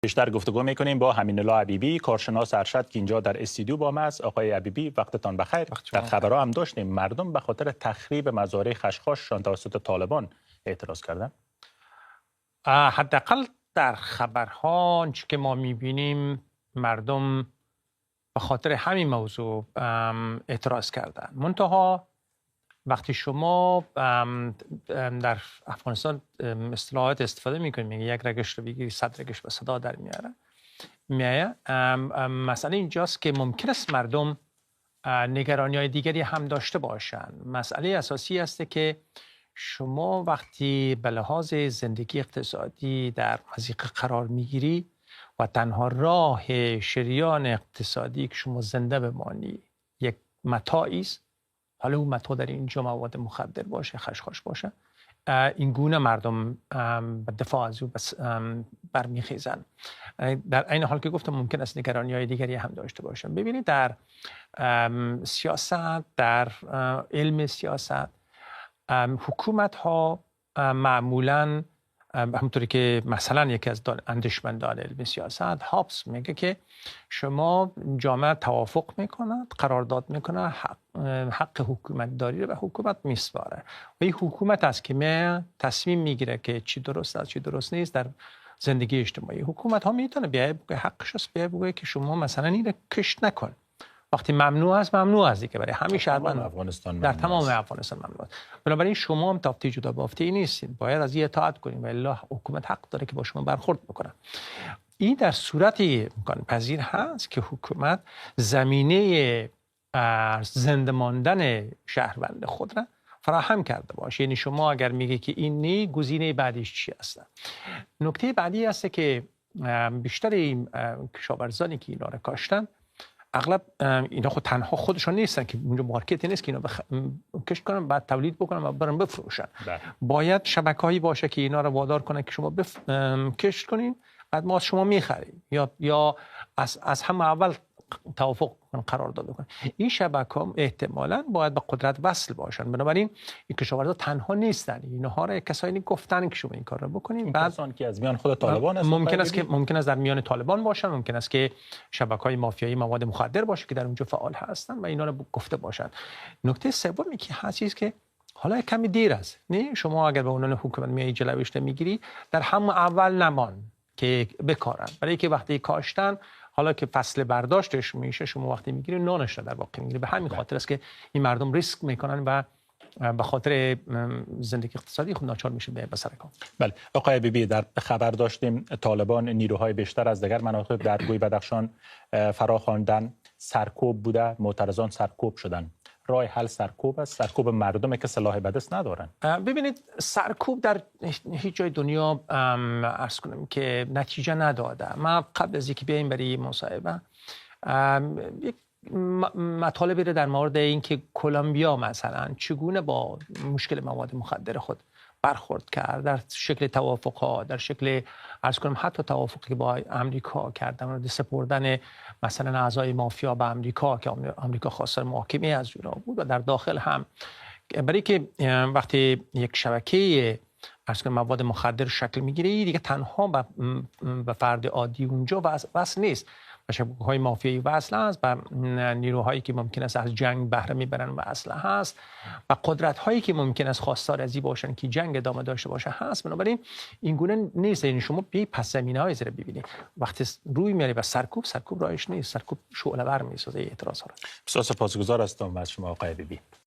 بیشتر گفتگو میکنیم با همین الله حبیبی، کارشناس ارشد که اینجا در استودیو با ما است. آقای حبیبی وقتتان بخیر. در خبرها هم داشتیم مردم به خاطر تخریب مزارع خشخاششان توسط طالبان اعتراض کردن. حداقل در خبرها چی که ما میبینیم مردم به خاطر همین موضوع اعتراض کردن. منتها وقتی شما در افغانستان اصطلاحات استفاده میکنید، میگه یک رگش رو بگیری 100 رگش به صدا در میاره. مسئله اینجاست که ممکن است مردم نگرانی‌های دیگری هم داشته باشند. مسئله اساسی است که شما وقتی به لحاظ زندگی اقتصادی در مضیقه قرار میگیری و تنها راه شریان اقتصادی که شما زنده بمانی یک متاعی است، حالا اون متاع در اینجا مواد مخدر باشه، خشخاش باشه، این گونه مردم به دفاع از او برمیخیزن. در این حال که گفتم ممکن است نگرانی‌های دیگری هم داشته باشن. ببینید در سیاست، در علم سیاست، حکومت ها معمولاً همونطوری که مثلا یکی از اندیشمندان علم سیاست هابس میگه که شما جامعه توافق میکند، قرارداد میکنه، حق حکومت داری رو به حکومت میسپاره و این حکومت است که تصمیم میگیره که چی درست است چی درست نیست در زندگی اجتماعی. حکومت ها میتونه بیای بگه حقش است، بیای بگه که شما مثلا این کشت نکن. وقتی ممنوع است دیگه برای همین شهروند افغانستان در تمام افغانستان ممنوع است. بنابراین شما هم تافته جدا بافته نیستید، باید از این اطاعت کنید و الا حکومت حق داره که با شما برخورد بکنه. این در صورتی امکان پذیر هست که حکومت زمینه زنده ماندن شهروند خود را فراهم کرده باشه. یعنی شما اگر میگه که این نی، گزینه بعدیش چی است؟ نکته بعدی است که بیشتر این کشاورزانی که اینا را کاشتن اغلب اینا خود تنها خودشون نیستن که اونجا مارکتی نیست که اینا کشت کنن بعد تولید بکنن و برن بفروشن. باید شبکه‌ای باشه که اینا رو وادار کنه که شما کشت کنین بعد ما از شما میخریم یا از هم اول توافق کنن، قرارداد کنن. این شبکه‌ها احتمالاً باید به قدرت وصل باشن. بنابراین این کشاورزا تنها نیستن، اینها را کسایی گفتن که شما این کار رو بکنین. بعد کسانی که از میان خود طالبان هستن ممکن است در میان طالبان باشن، ممکن است که شبکه‌های مافیایی مواد مخدر باشه که در اونجا فعال هستن و اینا رو گفته باشن. نکته سومی که هست چیزی که حالا کمی دیر است. نه شما اگر به عنوان حکومت میای جلوش میگیری در هم اول نمان که بکارن، برای که وقتی کاشتن حالا که فصل برداشتش میشه شما وقتی میگیری نانش در واقع میگیری. به همین خاطر است که این مردم ریسک میکنن و به خاطر زندگی اقتصادی خود ناچار میشه به سر کار. بله آقای حبیبی، در خبر داشتیم طالبان نیروهای بیشتر از دیگر مناطق در گوی بدخشان فراخواندن، سرکوب بوده، معترضان سرکوب شدن. راه حل سرکوب است؟ سرکوب مردم که سلاح به دست ندارن. ببینید سرکوب در هیچ جای دنیا عرض کنم که نتیجه نداده. ما قبل از اینکه بیایم برای مصاحبه یک مطالبی رو در مورد اینکه کلمبیا مثلا چگونه با مشکل مواد مخدر خود برخورد کرد در شکل توافق‌ها، در شکل عرض کنم حتی توافقی که با امریکا کرد در مورد سپردن مثلا اعضای مافیا به امریکا که امریکا خواستار محاکمه از اونها بود و در داخل هم، برای که وقتی یک شبکه عرض کنم مواد مخدر شکل میگیره دیگه تنها به فرد عادی اونجا وصل نیست، و شبکه‌های مافیایی وصل است، و نیروهایی که ممکن است از جنگ بهره میبرن وصل هست، و قدرت‌هایی که ممکن است خواستار از این باشن که جنگ ادامه داشته باشه هست. بنابراین این گونه نیست. یعنی شما بی پس زمینه‌های زیر ببینید وقتی روی میاری و سرکوب راهش نیست، سرکوب شعله‌ور میسازه اعتراض ها. بسیار سپاسگزار هستم از شما آقای حبیبی.